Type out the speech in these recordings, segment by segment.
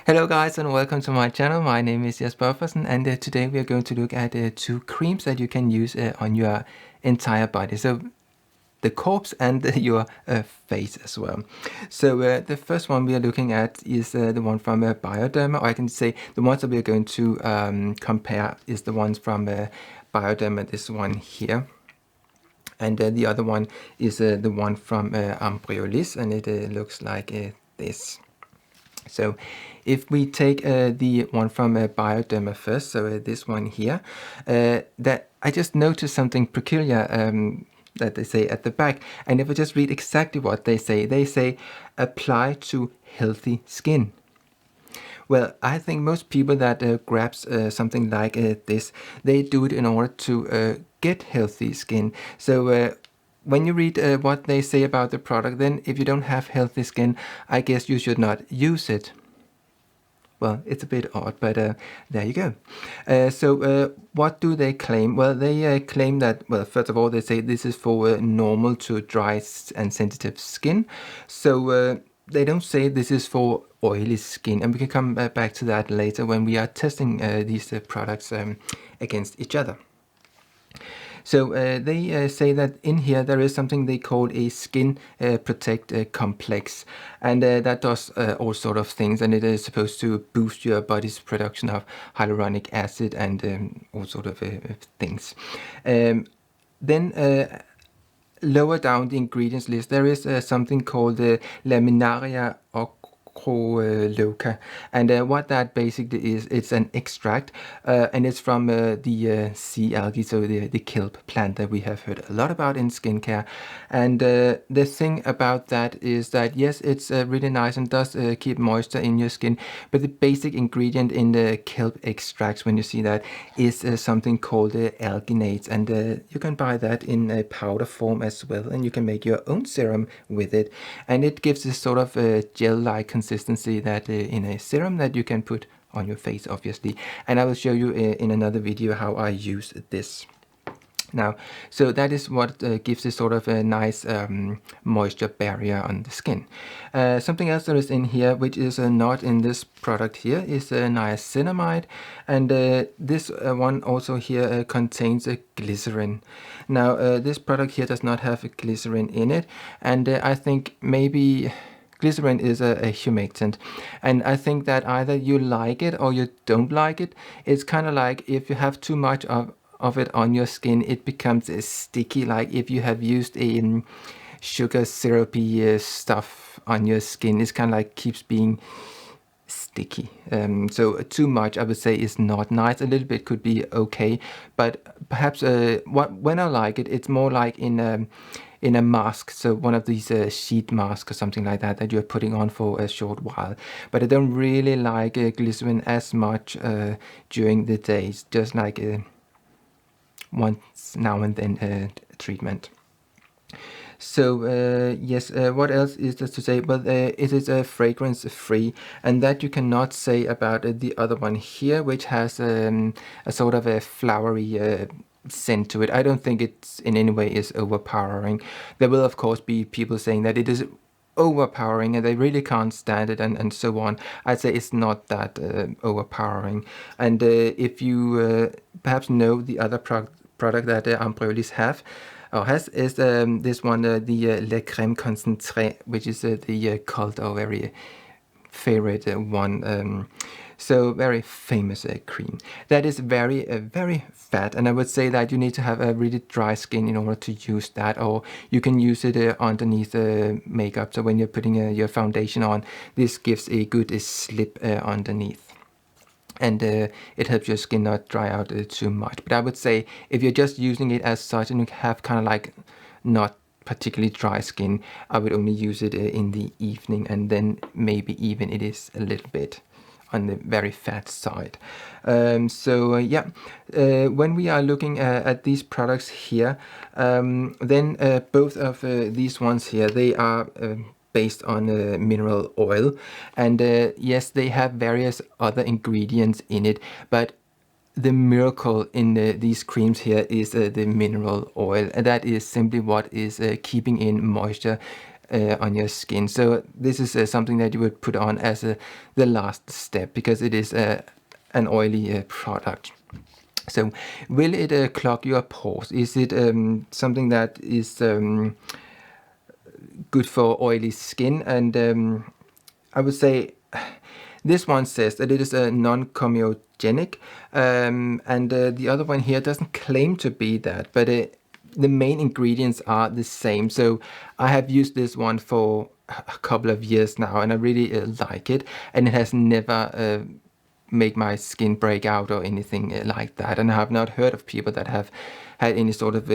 Hello guys and welcome to my channel. My name is Jesper and today we are going to look at two creams that you can use on your entire body. So the corpse and your face as well. So the first one we are looking at is the one from Bioderma, or I can say the ones that we are going to compare is the ones from Bioderma, this one here. And the other one is the one from Embryolisse, and it looks like this. So if we take the one from Bioderma first, so this one here, that I just noticed something peculiar that they say at the back. And if I just read exactly what they say apply to healthy skin. Well, I think most people that grabs something like this, they do it in order to get healthy skin. So when you read what they say about the product, then if you don't have healthy skin, I guess you should not use it. Well, it's a bit odd, but there you go. So what do they claim? Well, they claim that, well, first of all, they say this is for normal to dry and sensitive skin. So they don't say this is for oily skin, and we can come back to that later when we are testing these products against each other. So they say that in here there is something they call a skin protect complex, and that does all sort of things, and it is supposed to boost your body's production of hyaluronic acid and all sort of things. Then lower down the ingredients list, there is something called Laminaria Loca, and what that basically is, it's an extract, and it's from the sea algae, so the kelp plant that we have heard a lot about in skincare. And the thing about that is that yes, it's really nice and does keep moisture in your skin, but the basic ingredient in the kelp extracts, when you see that, is something called alginates, and you can buy that in a powder form as well, and you can make your own serum with it, and it gives this sort of gel-like consistency that in a serum that you can put on your face, obviously. And I will show you in another video how I use this. Now, so that is what gives this sort of a nice moisture barrier on the skin. Something else that is in here, which is not in this product here, is niacinamide, and this one also here contains a glycerin. Now, this product here does not have a glycerin in it, and I think maybe glycerin is a humectant, and I think that either you like it or you don't like it. It's kind of like if you have too much of it on your skin, it becomes sticky, like if you have used a sugar syrupy stuff on your skin. It's kind of like keeps being sticky. So too much, I would say, is not nice. A little bit could be okay, but perhaps when I like it, it's more like in a mask, so one of these sheet masks or something like that that you're putting on for a short while. But I don't really like glycerin as much during the days, just like once now and then treatment. So yes, what else is there to say? Well, it is fragrance free, and that you cannot say about the other one here, which has a sort of a flowery scent to it. I don't think it's in any way is overpowering. There will of course be people saying that it is overpowering and they really can't stand it and so on. I'd say it's not that overpowering. And if you perhaps know the other product that Embryolisse have or has, is this one, the lait-creme concentré, which is the cult or very favorite one. So very famous cream that is very very fat, and I would say that you need to have a really dry skin in order to use that, or you can use it underneath makeup. So when you're putting your foundation on, this gives a good slip underneath, and it helps your skin not dry out too much. But I would say if you're just using it as such and you have kind of like not particularly dry skin, I would only use it in the evening, and then maybe even it is a little bit on the very fat side. Yeah, when we are looking at these products here, then both of these ones here, they are based on mineral oil, and yes, they have various other ingredients in it, but the miracle in these creams here is the mineral oil, and that is simply what is keeping in moisture on your skin. So this is something that you would put on as the last step, because it is an oily product. So will it clog your pores? Is it something that is good for oily skin? And I would say this one says that it is non-comedogenic, and the other one here doesn't claim to be that, but the main ingredients are the same. So I have used this one for a couple of years now, and I really like it, and it has never make my skin break out or anything like that. And I have not heard of people that have had any sort of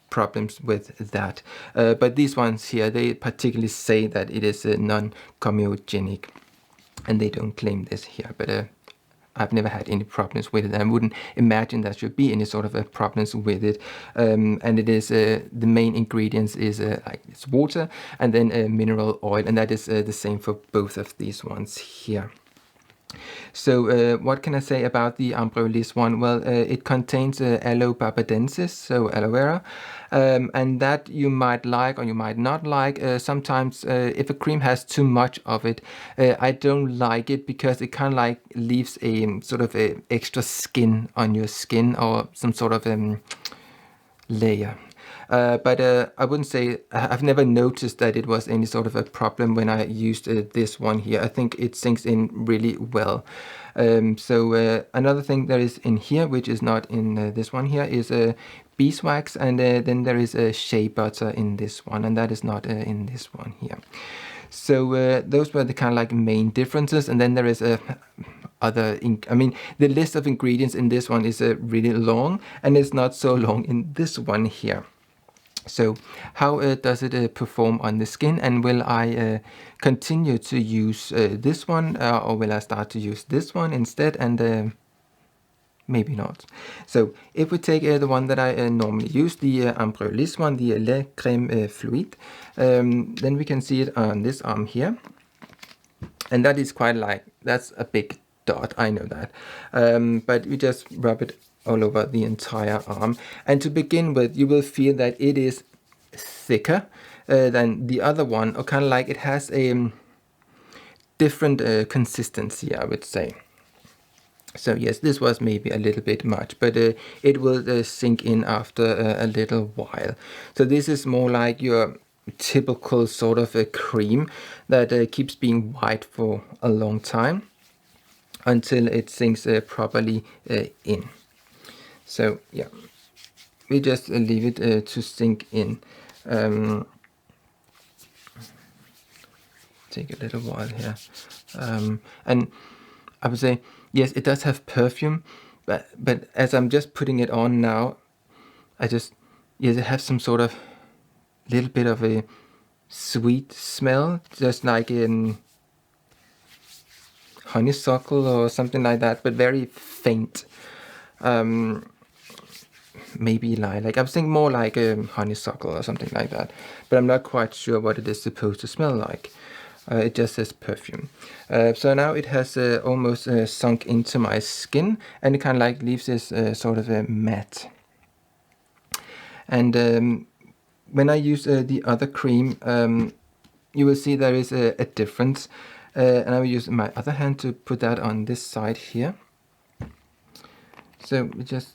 problems with that. But these ones here, they particularly say that it is non-comedogenic, and they don't claim this here, but I've never had any problems with it. I wouldn't imagine there should be any sort of problems with it. And it is the main ingredients is like it's water and then mineral oil, and that is the same for both of these ones here. So what can I say about the Embryolisse one? Well, it contains aloe barbadensis, so aloe vera, and that you might like or you might not like. Sometimes if a cream has too much of it, I don't like it, because it kind of like leaves a sort of a extra skin on your skin, or some sort of layer. But I wouldn't say, I've never noticed that it was any sort of a problem when I used this one here. I think it sinks in really well. So another thing that is in here, which is not in this one here, is beeswax, and then there is shea butter in this one, and that is not in this one here. So those were the kind of like main differences, and then there is I mean, the list of ingredients in this one is really long, and it's not so long in this one here. So how does it perform on the skin, and will I continue to use this one, or will I start to use this one instead? And maybe not. So if we take the one that I normally use, the Embryolisse one, the Lait-Creme Fluide, then we can see it on this arm here, and that is quite like, that's a big dot, I know that, but we just rub it all over the entire arm. And to begin with, you will feel that it is thicker than the other one, or kind of like it has a different consistency, I would say. So yes, this was maybe a little bit much, but it will sink in after a little while. So this is more like your typical sort of a cream that keeps being white for a long time until it sinks properly in. So yeah, we just leave it to sink in. Take a little while here, and I would say yes, it does have perfume, but as I'm just putting it on now, yes, it has some sort of little bit of a sweet smell, just like in honeysuckle or something like that, but very faint. Maybe lilac. I was thinking more like honeysuckle or something like that, but I'm not quite sure what it is supposed to smell like. It just says perfume. So now it has almost sunk into my skin, and it kind of like leaves this sort of a matte. And when I use the other cream, you will see there is a difference. And I will use my other hand to put that on this side here. So we just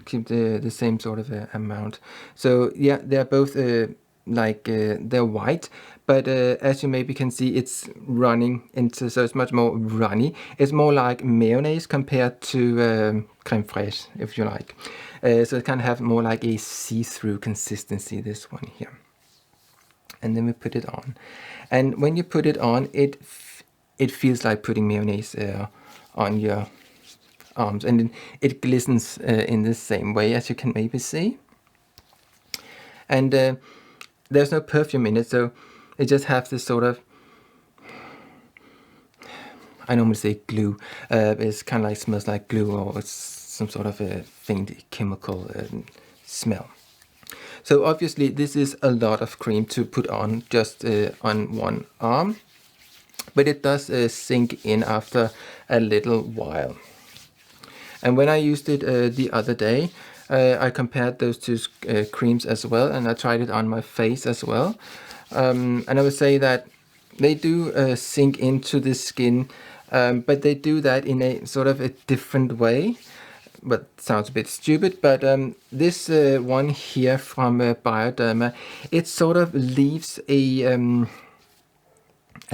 keep the same sort of amount. So yeah, they're both they're white, but as you maybe can see, it's running into, so it's much more runny. It's more like mayonnaise compared to creme fraiche, if you like. So it kind of have more like a see-through consistency, this one here. And then we put it on, and when you put it on, it feels like putting mayonnaise on your arms, and it glistens in the same way, as you can maybe see. And there's no perfume in it, so it just has this sort of, I normally say glue, it's kind of like smells like glue, or it's some sort of a faint chemical smell. So obviously this is a lot of cream to put on just on one arm, but it does sink in after a little while. And when I used it the other day, I compared those two creams as well, and I tried it on my face as well. And I would say that they do sink into the skin, but they do that in a sort of a different way. But sounds a bit stupid, but this one here from Bioderma, it sort of leaves a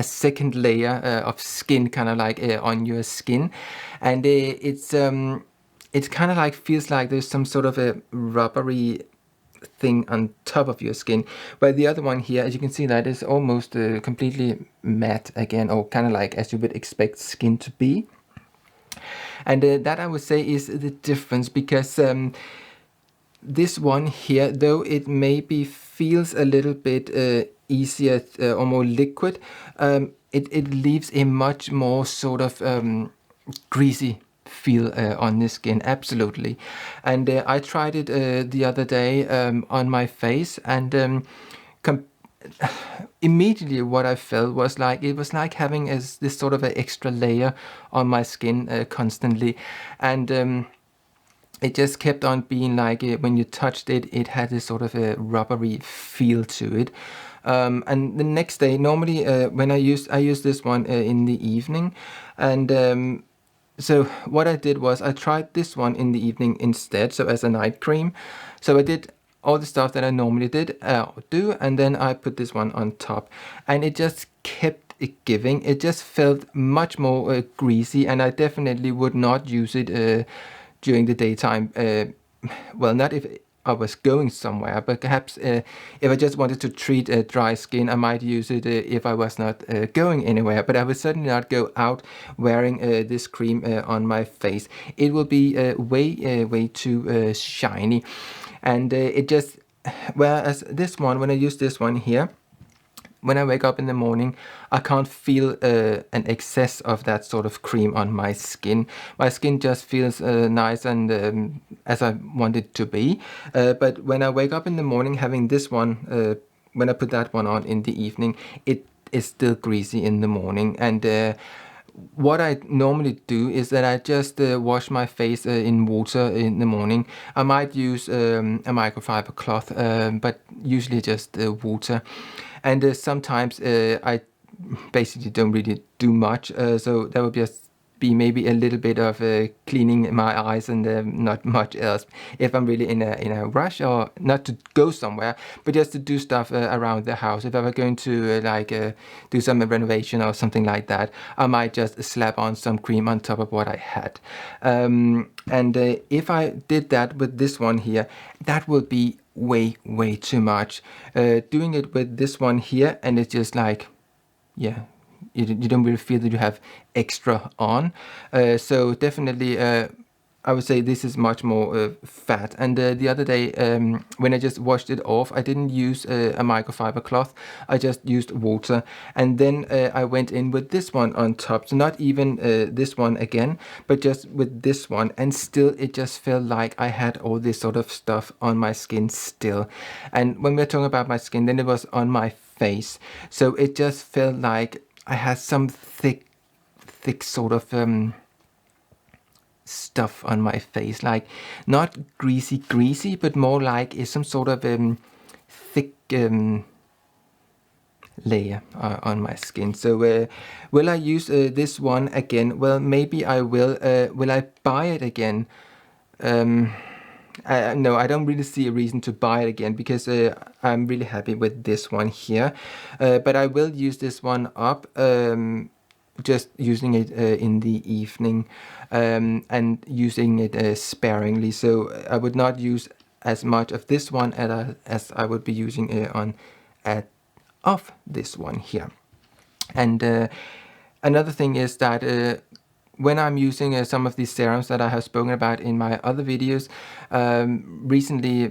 second layer of skin, kind of like on your skin, and it's kind of like feels like there's some sort of a rubbery thing on top of your skin, where the other one here, as you can see, that is almost completely matte again, or kind of like as you would expect skin to be. And that I would say is the difference, because this one here, though it maybe feels a little bit easier or more liquid, it leaves a much more sort of greasy feel on the skin, absolutely. And I tried it the other day on my face, and immediately what I felt was like, it was like having this sort of an extra layer on my skin constantly. And it just kept on being like, when you touched it, it had this sort of a rubbery feel to it. And the next day, normally when I use this one in the evening, and so what I did was I tried this one in the evening instead, so as a night cream. So I did all the stuff that I normally do, and then I put this one on top, and it just kept it giving. It just felt much more greasy, and I definitely would not use it during the daytime. Well, not if I was going somewhere, but perhaps if I just wanted to treat dry skin, I might use it if I was not going anywhere. But I would certainly not go out wearing this cream on my face. It will be way too shiny, and it just, whereas this one, when I use this one here, when I wake up in the morning, I can't feel an excess of that sort of cream on my skin. My skin just feels nice and as I want it to be. But when I wake up in the morning having this one, when I put that one on in the evening, it is still greasy in the morning. And what I normally do is that I just wash my face in water in the morning. I might use a microfiber cloth, but usually just water. And sometimes I basically don't really do much, so that would just be maybe a little bit of cleaning my eyes and not much else, if I'm really in a rush, or not to go somewhere, but just to do stuff around the house. If I were going to do some renovation or something like that, I might just slap on some cream on top of what I had. And if I did that with this one here, that would be way too much. Doing it with this one here, and it's just like, yeah, you don't really feel that you have extra on. So definitely I would say this is much more fat. And the other day when I just washed it off, I didn't use a microfiber cloth, I just used water, and then I went in with this one on top, so not even this one again, but just with this one, and still it just felt like I had all this sort of stuff on my skin still. And when we're talking about my skin, then it was on my face, so it just felt like I had some thick sort of stuff on my face, like not greasy, but more like some sort of thick layer on my skin. So will I use this one again? Well, maybe I will. Will I buy it again? No, I don't really see a reason to buy it again, because I'm really happy with this one here. But I will use this one up, just using it in the evening, and using it sparingly. So I would not use as much of this one as I would be using of this one here. And another thing is that when I'm using some of these serums that I have spoken about in my other videos, recently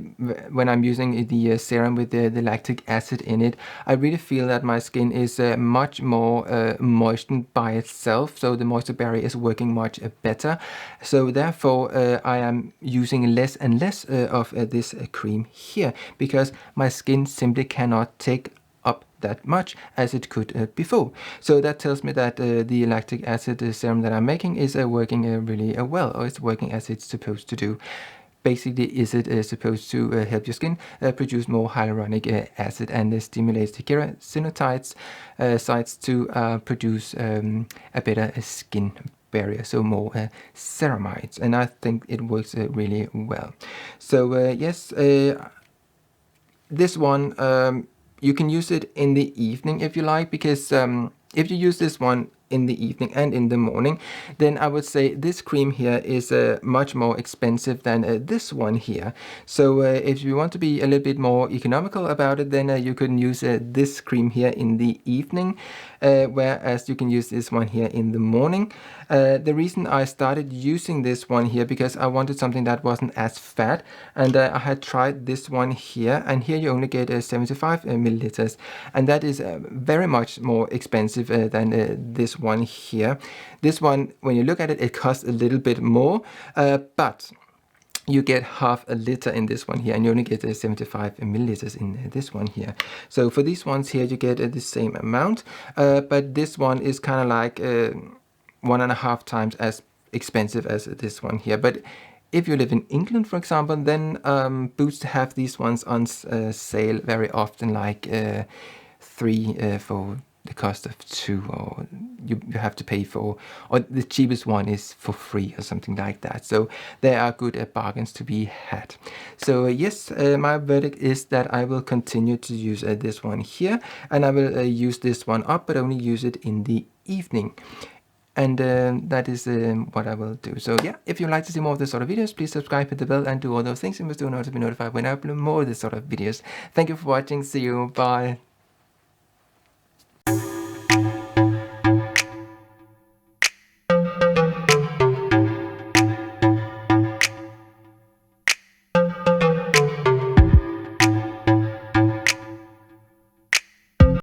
when I'm using the serum with the lactic acid in it, I really feel that my skin is much more moistened by itself, so the moisture barrier is working much better. So therefore I am using less and less of this cream here, because my skin simply cannot take up that much as it could before. So that tells me that the lactic acid serum that I'm making is working really well, or it's working as it's supposed to do. basically is it supposed to help your skin produce more hyaluronic acid, and stimulates the keratinocytes sites to produce a better skin barrier, so more ceramides, and I think it works really well. So yes, this one you can use it in the evening if you like, because if you use this one in the evening and in the morning, then I would say this cream here is much more expensive than this one here. So if you want to be a little bit more economical about it, then you can use this cream here in the evening, whereas you can use this one here in the morning. The reason I started using this one here, because I wanted something that wasn't as fat, and I had tried this one here, and here you only get 75 milliliters, and that is very much more expensive than this one here. This one, when you look at it, it costs a little bit more, but you get half a liter in this one here, and you only get 75 milliliters in this one here. So for these ones here, you get the same amount, but this one is kind of like 1.5 times as expensive as this one here. But if you live in England, for example, then Boots have these ones on sale very often, like 3 for the cost of 2, or you have to pay for, or the cheapest one is for free or something like that. So there are good bargains to be had. So yes, my verdict is that I will continue to use this one here, and I will use this one up, but only use it in the evening. And that is what I will do. So yeah, if you'd like to see more of this sort of videos, please subscribe, hit the bell, and do all those things. You must do in order to be notified when I upload more of this sort of videos. Thank you for watching. See you. Bye.